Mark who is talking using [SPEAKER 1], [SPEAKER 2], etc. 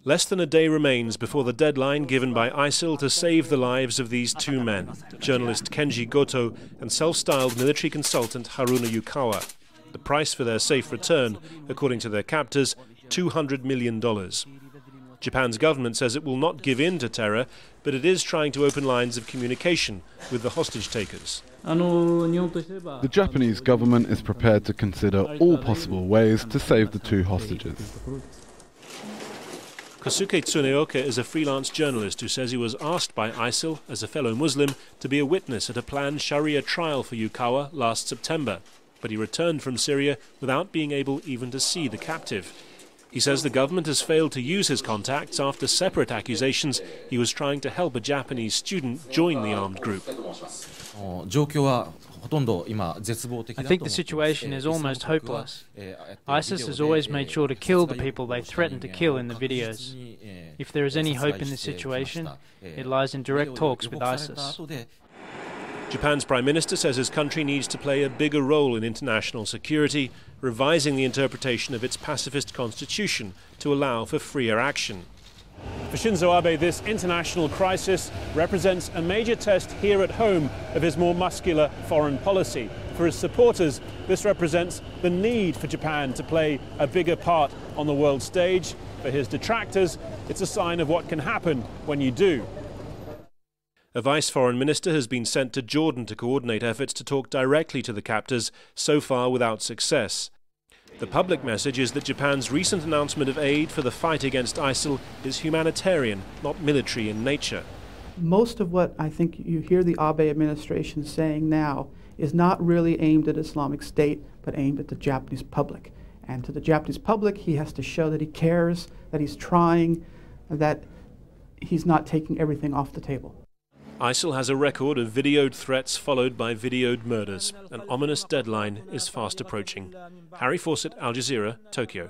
[SPEAKER 1] Less than a day remains before the deadline given by ISIL to save the lives of these two men, journalist Kenji Goto and self-styled military consultant Haruna Yukawa. The price for their safe return, according to their captors, $200 million. Japan's government says it will not give in to terror, but it is trying to open lines of communication with the hostage takers.
[SPEAKER 2] The Japanese government is prepared to consider all possible ways to save the two hostages.
[SPEAKER 1] Kosuke Tsuneoka is a freelance journalist who says he was asked by ISIL, as a fellow Muslim, to be a witness at a planned Sharia trial for Yukawa last September. But he returned from Syria without being able even to see the captive. He says the government has failed to use his contacts after separate accusations he was trying to help a Japanese student join the armed group.
[SPEAKER 3] I think the situation is almost hopeless. ISIS has always made sure to kill the people they threaten to kill in the videos. If there is any hope in this situation, it lies in direct talks with ISIS.
[SPEAKER 1] Japan's Prime Minister says his country needs to play a bigger role in international security, revising the interpretation of its pacifist constitution to allow for freer action.
[SPEAKER 4] For Shinzo Abe, this international crisis represents a major test here at home of his more muscular foreign policy. For his supporters, this represents the need for Japan to play a bigger part on the world stage. For his detractors, it's a sign of what can happen when you do.
[SPEAKER 1] A vice foreign minister has been sent to Jordan to coordinate efforts to talk directly to the captors, so far without success. The public message is that Japan's recent announcement of aid for the fight against ISIL is humanitarian, not military in nature.
[SPEAKER 5] Most of what I think you hear the Abe administration saying now is not really aimed at Islamic State, but aimed at the Japanese public. And to the Japanese public, he has to show that he cares, that he's trying, that he's not taking everything off the table.
[SPEAKER 1] ISIL has a record of videoed threats followed by videoed murders. An ominous deadline is fast approaching. Harry Fawcett, Al Jazeera, Tokyo.